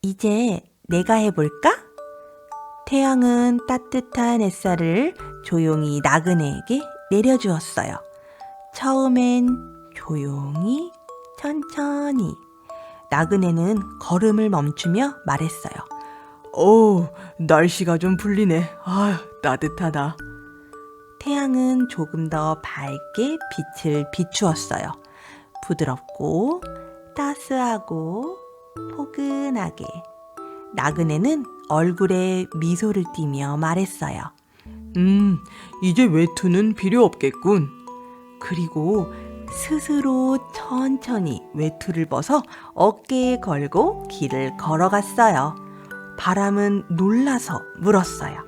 이제 내가 해볼까? 태양은 따뜻한 햇살을 조용히 나그네에게 내려주었어요. 처음엔 조용히, 천천히. 나그네는 걸음을 멈추며 말했어요. 날씨가 좀 풀리네. 따뜻하다. 태양은 조금 더 밝게 빛을 비추었어요. 부드럽고 따스하고 포근하게. 나그네는 얼굴에 미소를 띠며 말했어요. 이제 외투는 필요 없겠군. 그리고 스스로 천천히 외투를 벗어 어깨에 걸고 길을 걸어갔어요. 바람은 놀라서 물었어요.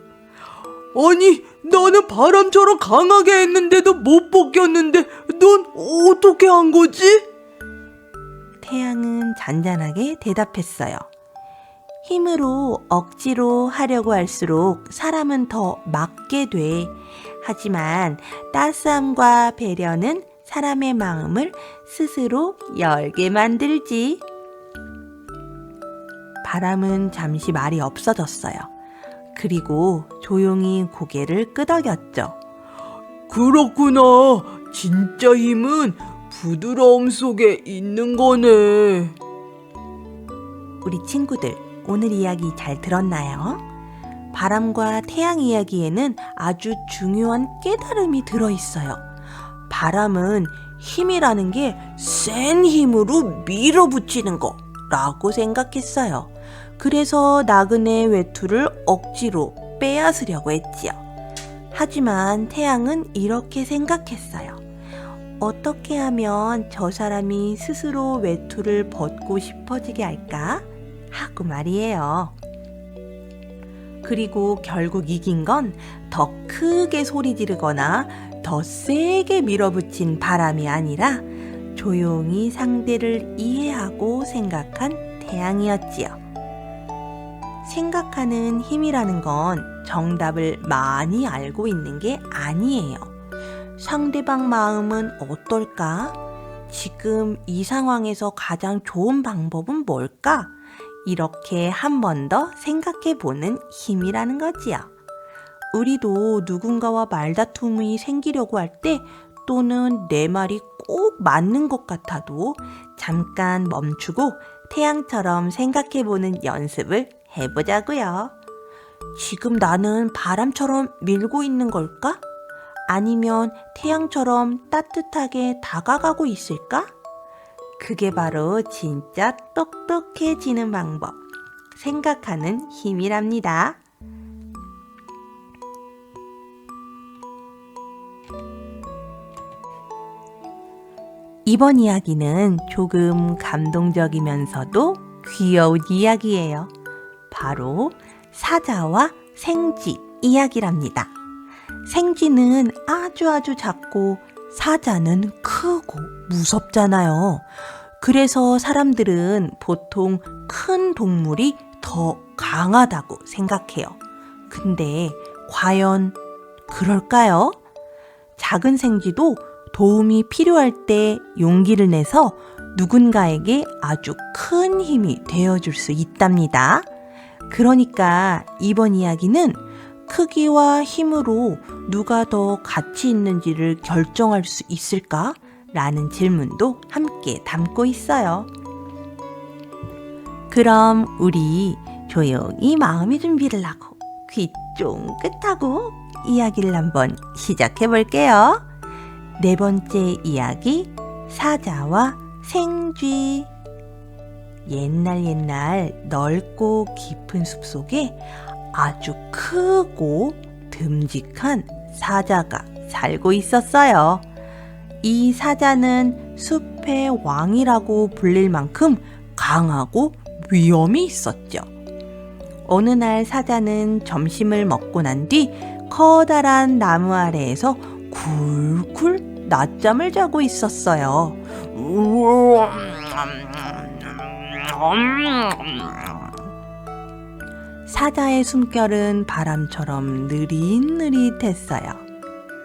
아니, 나는 바람처럼 강하게 했는데도 못 벗겼는데 넌 어떻게 한 거지? 태양은 잔잔하게 대답했어요. 힘으로 억지로 하려고 할수록 사람은 더 막게 돼. 하지만 따스함과 배려는 사람의 마음을 스스로 열게 만들지. 바람은 잠시 말이 없어졌어요. 그리고 조용히 고개를 끄덕였죠. 그렇구나. 진짜 힘은 부드러움 속에 있는 거네. 우리 친구들, 오늘 이야기 잘 들었나요? 바람과 태양 이야기에는 아주 중요한 깨달음이 들어있어요. 바람은 힘이라는 게 센 힘으로 밀어붙이는 거라고 생각했어요. 그래서 나그네 외투를 억지로 빼앗으려고 했지요. 하지만 태양은 이렇게 생각했어요. 어떻게 하면 저 사람이 스스로 외투를 벗고 싶어지게 할까? 하고 말이에요. 그리고 결국 이긴 건 더 크게 소리 지르거나 더 세게 밀어붙인 바람이 아니라 조용히 상대를 이해하고 생각한 태양이었지요. 생각하는 힘이라는 건 정답을 많이 알고 있는 게 아니에요. 상대방 마음은 어떨까? 지금 이 상황에서 가장 좋은 방법은 뭘까? 이렇게 한 번 더 생각해 보는 힘이라는 거지요. 우리도 누군가와 말다툼이 생기려고 할 때 또는 내 말이 꼭 맞는 것 같아도 잠깐 멈추고 태양처럼 생각해 보는 연습을 해보자고요. 지금 나는 바람처럼 밀고 있는 걸까? 아니면 태양처럼 따뜻하게 다가가고 있을까? 그게 바로 진짜 똑똑해지는 방법, 생각하는 힘이랍니다. 이번 이야기는 조금 감동적이면서도 귀여운 이야기예요. 바로 사자와 생쥐 이야기랍니다. 생쥐는 아주 작고 사자는 크고 무섭잖아요. 그래서 사람들은 보통 큰 동물이 더 강하다고 생각해요. 근데 과연 그럴까요? 작은 생쥐도 도움이 필요할 때 용기를 내서 누군가에게 아주 큰 힘이 되어줄 수 있답니다. 그러니까 이번 이야기는 크기와 힘으로 누가 더 가치 있는지를 결정할 수 있을까? 라는 질문도 함께 담고 있어요. 그럼 우리 조용히 마음의 준비를 하고 귀 쫑긋하고 이야기를 한번 시작해 볼게요. 네 번째 이야기, 사자와 생쥐. 옛날 넓고 깊은 숲속에 아주 크고 듬직한 사자가 살고 있었어요. 이 사자는 숲의 왕이라고 불릴 만큼 강하고 위엄이 있었죠. 어느 날 사자는 점심을 먹고 난 뒤 커다란 나무 아래에서 굴굴 낮잠을 자고 있었어요. 사자의 숨결은 바람처럼 느릿느릿했어요.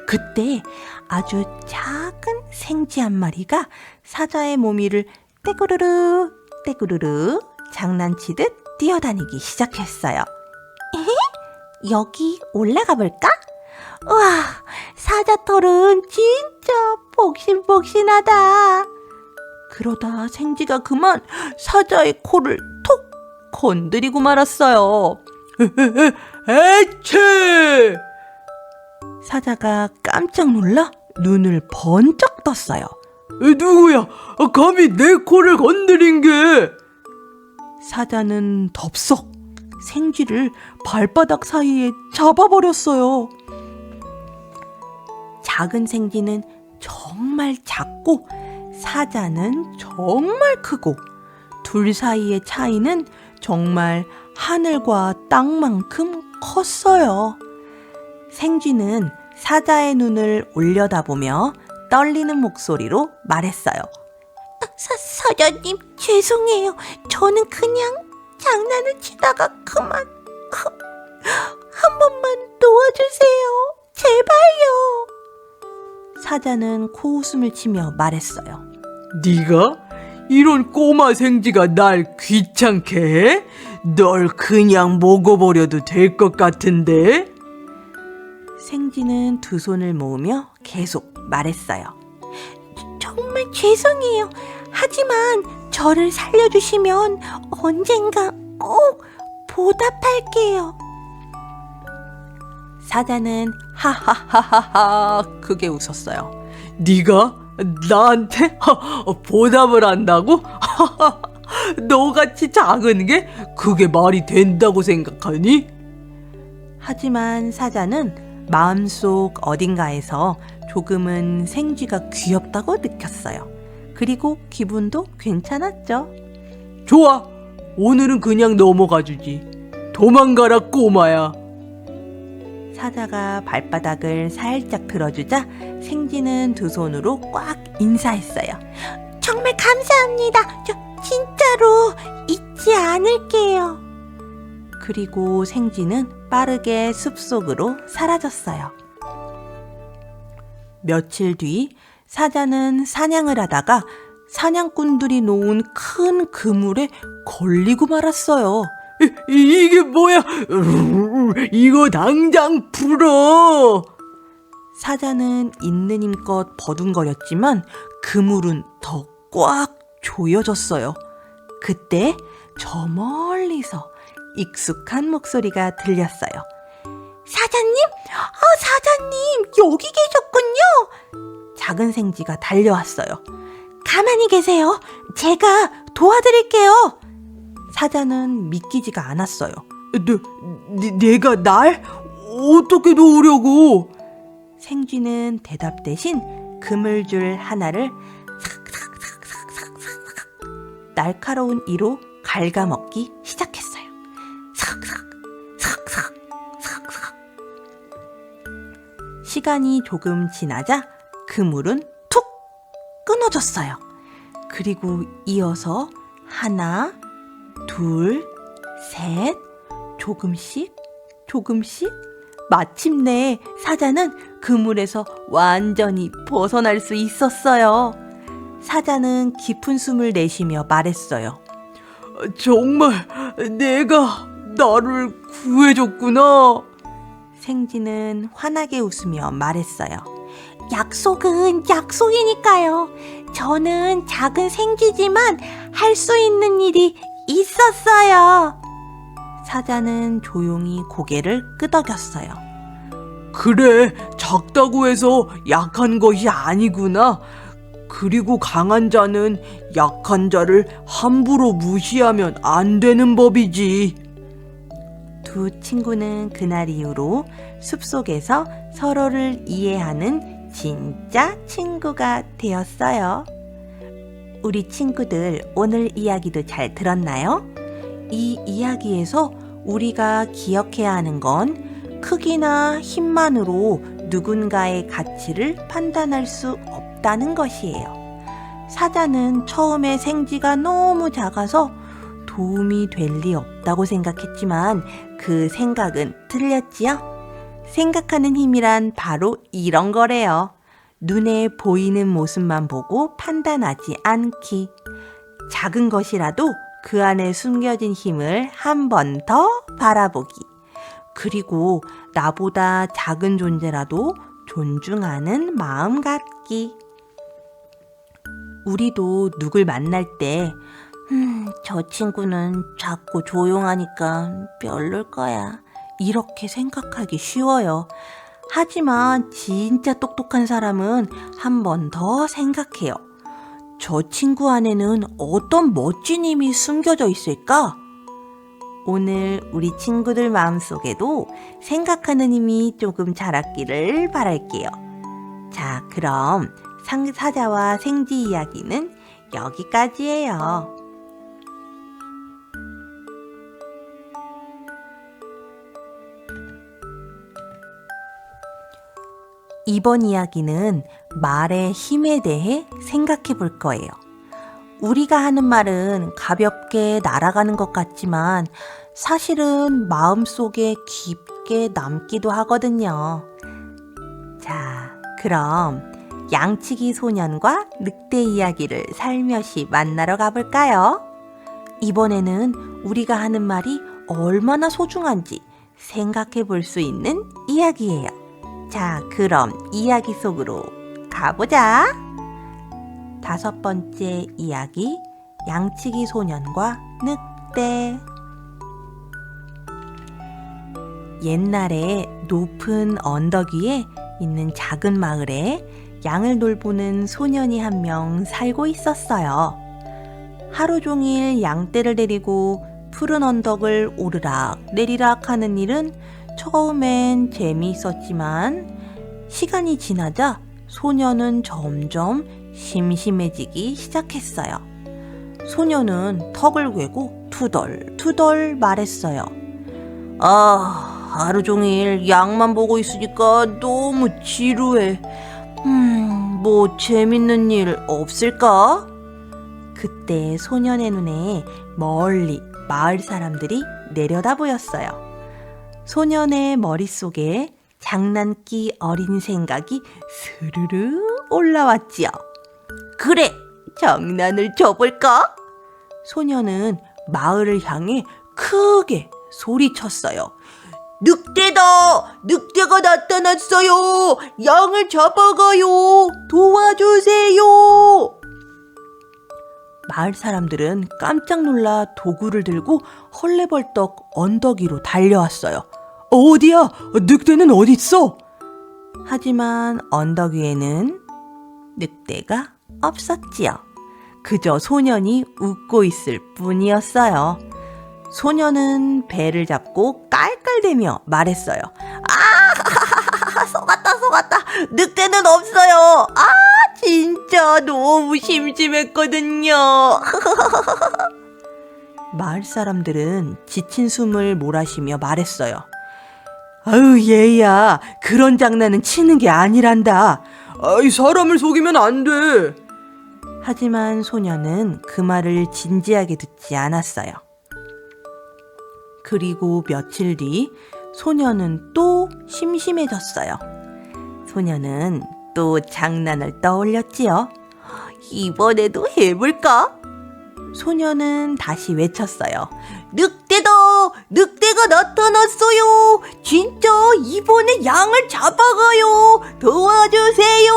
그때 아주 작은 생쥐 한 마리가 사자의 몸 위를 떼구르르 떼구르르 장난치듯 뛰어다니기 시작했어요. 여기 올라가 볼까? 우와, 사자 털은 진짜 폭신폭신하다. 그러다 생쥐가 그만 사자의 코를 톡 건드리고 말았어요. 에체! 사자가 깜짝 놀라 눈을 번쩍 떴어요. 누구야? 감히 내 코를 건드린 게? 사자는 덥석 생쥐를 발바닥 사이에 잡아버렸어요. 작은 생쥐는 정말 작고 사자는 정말 크고 둘 사이의 차이는 정말 하늘과 땅만큼 컸어요. 생쥐는 사자의 눈을 올려다보며 떨리는 목소리로 말했어요. 사자님, 죄송해요. 저는 그냥 장난을 치다가 그만. 한 번만 도와주세요. 제발요. 사자는 코웃음을 치며 말했어요. 네가? 이런 꼬마 생쥐가 날 귀찮게 해? 널 그냥 먹어버려도 될 것 같은데? 생쥐는 두 손을 모으며 계속 말했어요. 정말 죄송해요. 하지만 저를 살려주시면 언젠가 꼭 보답할게요. 사자는 하하하하하 크게 웃었어요. 네가 나한테 보답을 한다고? 너같이 작은 게 그게 말이 된다고 생각하니? 하지만 사자는 마음속 어딘가에서 조금은 생쥐가 귀엽다고 느꼈어요. 그리고 기분도 괜찮았죠. 좋아, 오늘은 그냥 넘어가주지. 도망가라 꼬마야. 사자가 발바닥을 살짝 들어주자 생쥐는 두 손으로 꽉 인사했어요. 정말 감사합니다. 저 진짜로 잊지 않을게요. 그리고 생쥐는 빠르게 숲속으로 사라졌어요. 며칠 뒤 사자는 사냥을 하다가 사냥꾼들이 놓은 큰 그물에 걸리고 말았어요. 이게 뭐야? 이거 당장 풀어. 사자는 있는 힘껏 버둥거렸지만 그물은 더 꽉 조여졌어요. 그때 저 멀리서 익숙한 목소리가 들렸어요. 사자님? 사자님, 여기 계셨군요. 작은 생쥐가 달려왔어요. 가만히 계세요. 제가 도와드릴게요. 사자는 믿기지가 않았어요. 내가 날? 어떻게 도우려고? 생쥐는 대답 대신 그물줄 하나를 날카로운 이로 갉아먹기 시작했어요. 삭삭, 삭삭, 삭삭. 시간이 조금 지나자 그물은 툭 끊어졌어요. 그리고 이어서 하나, 둘, 셋, 조금씩, 조금씩. 마침내 사자는 그물에서 완전히 벗어날 수 있었어요. 사자는 깊은 숨을 내쉬며 말했어요. 정말 내가 나를 구해줬구나. 생쥐는 환하게 웃으며 말했어요. 약속은 약속이니까요. 저는 작은 생쥐지만 할 수 있는 일이 있었어요. 사자는 조용히 고개를 끄덕였어요. 그래, 작다고 해서 약한 것이 아니구나. 그리고 강한 자는 약한 자를 함부로 무시하면 안 되는 법이지. 두 친구는 그날 이후로 숲속에서 서로를 이해하는 진짜 친구가 되었어요. 우리 친구들, 오늘 이야기도 잘 들었나요? 이 이야기에서 우리가 기억해야 하는 건 크기나 힘만으로 누군가의 가치를 판단할 수 없다는 것이에요. 사자는 처음에 생쥐가 너무 작아서 도움이 될 리 없다고 생각했지만 그 생각은 틀렸지요? 생각하는 힘이란 바로 이런 거래요. 눈에 보이는 모습만 보고 판단하지 않기. 작은 것이라도 그 안에 숨겨진 힘을 한 번 더 바라보기. 그리고 나보다 작은 존재라도 존중하는 마음 갖기. 우리도 누굴 만날 때 저 친구는 작고 조용하니까 별로일 거야. 이렇게 생각하기 쉬워요. 하지만 진짜 똑똑한 사람은 한 번 더 생각해요. 저 친구 안에는 어떤 멋진 힘이 숨겨져 있을까? 오늘 우리 친구들 마음속에도 생각하는 힘이 조금 자랐기를 바랄게요. 자, 그럼 사자와 생쥐 이야기는 여기까지예요. 이번 이야기는 말의 힘에 대해 생각해 볼 거예요. 우리가 하는 말은 가볍게 날아가는 것 같지만 사실은 마음속에 깊게 남기도 하거든요. 자, 그럼 양치기 소년과 늑대 이야기를 살며시 만나러 가볼까요? 이번에는 우리가 하는 말이 얼마나 소중한지 생각해 볼 수 있는 이야기예요. 자, 그럼 이야기 속으로 가보자. 5번째 이야기, 양치기 소년과 늑대. 옛날에 높은 언덕 위에 있는 작은 마을에 양을 돌보는 소년이 한 명 살고 있었어요. 하루 종일 양떼를 데리고 푸른 언덕을 오르락 내리락 하는 일은 처음엔 재미있었지만 시간이 지나자 소년은 점점 심심해지기 시작했어요. 소년은 턱을 괴고 투덜투덜 말했어요. 하루 종일 양만 보고 있으니까 너무 지루해. 뭐 재밌는 일 없을까? 그때 소년의 눈에 멀리 마을 사람들이 내려다 보였어요. 소년의 머릿속에 장난기 어린 생각이 스르르 올라왔지요. 그래, 장난을 쳐볼까? 소년은 마을을 향해 크게 소리쳤어요. 늑대다! 늑대가 나타났어요! 양을 잡아가요! 도와주세요! 마을 사람들은 깜짝 놀라 도구를 들고 헐레벌떡 언덕 위로 달려왔어요. 어디야? 늑대는 어딨어? 하지만 언덕 위에는 늑대가 없었지요. 그저 소년이 웃고 있을 뿐이었어요. 소년은 배를 잡고 깔깔대며 말했어요. 속았다. 늑대는 없어요. 진짜 너무 심심했거든요. 마을 사람들은 지친 숨을 몰아쉬며 말했어요. 아유, 얘야, 그런 장난은 치는 게 아니란다. 아이, 사람을 속이면 안 돼. 하지만 소녀는 그 말을 진지하게 듣지 않았어요. 그리고 며칠 뒤 소녀는 또 심심해졌어요. 소녀는 또 장난을 떠올렸지요. 이번에도 해볼까? 소녀는 다시 외쳤어요. 늑대다! 늑대가 나타났어요! 진짜 이번에 양을 잡아가요! 도와주세요!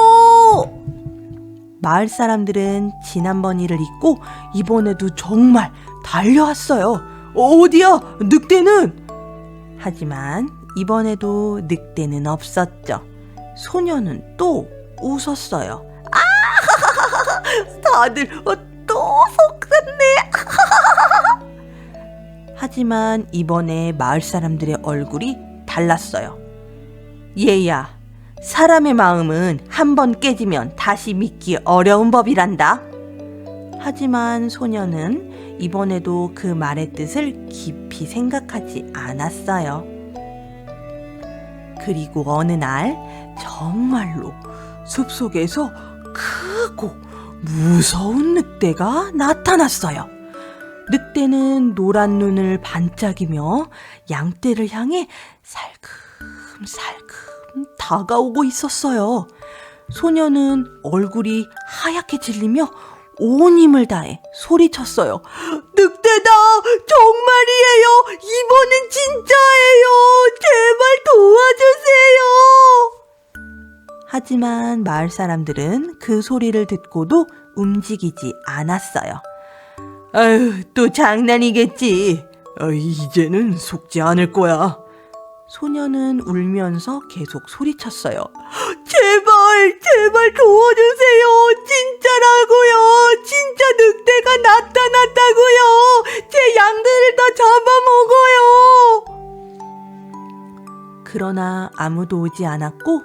마을 사람들은 지난번 일을 잊고 이번에도 정말 달려왔어요. 어디야? 늑대는? 하지만 이번에도 늑대는 없었죠. 소녀는 또 웃었어요. 다들 또 속았네. 하지만 이번에 마을 사람들의 얼굴이 달랐어요. 얘야, 사람의 마음은 한 번 깨지면 다시 믿기 어려운 법이란다. 하지만 소녀는 이번에도 그 말의 뜻을 깊이 생각하지 않았어요. 그리고 어느 날 정말로 숲속에서 크고 무서운 늑대가 나타났어요. 늑대는 노란 눈을 반짝이며 양떼를 향해 살금살금 다가오고 있었어요. 소녀는 얼굴이 하얗게 질리며 온 힘을 다해 소리쳤어요. 늑대다! 정말이에요! 이번엔 진짜예요! 제발 도와주세요! 하지만 마을 사람들은 그 소리를 듣고도 움직이지 않았어요. 아유, 또 장난이겠지. 이제는 속지 않을 거야. 소녀는 울면서 계속 소리쳤어요. 제발 도와주세요. 진짜라고요. 진짜 늑대가 나타났다고요. 제 양들을 다 잡아먹어요. 그러나 아무도 오지 않았고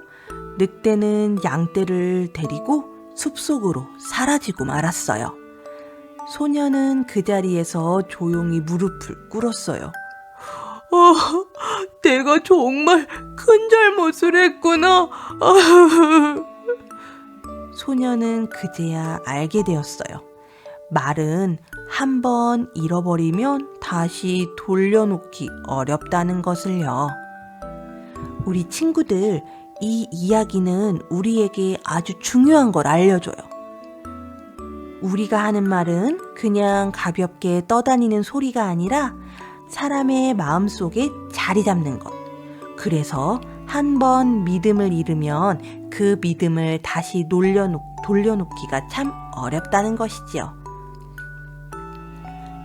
늑대는 양떼를 데리고 숲속으로 사라지고 말았어요. 소녀는 그 자리에서 조용히 무릎을 꿇었어요. 내가 정말 큰 잘못을 했구나. 소녀는 그제야 알게 되었어요. 말은 한 번 잃어버리면 다시 돌려놓기 어렵다는 것을요. 우리 친구들, 이 이야기는 우리에게 아주 중요한 걸 알려줘요. 우리가 하는 말은 그냥 가볍게 떠다니는 소리가 아니라 사람의 마음속에 자리 잡는 것. 그래서 한 번 믿음을 잃으면 그 믿음을 다시 돌려놓기가 참 어렵다는 것이지요.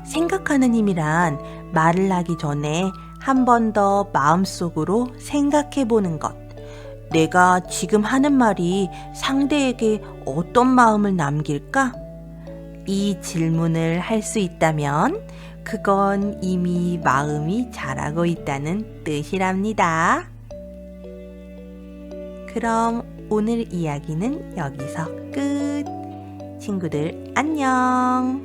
생각하는 힘이란 말을 하기 전에 한 번 더 마음속으로 생각해 보는 것. 내가 지금 하는 말이 상대에게 어떤 마음을 남길까? 이 질문을 할 수 있다면 그건 이미 마음이 자라고 있다는 뜻이랍니다. 그럼 오늘 이야기는 여기서 끝. 친구들 안녕.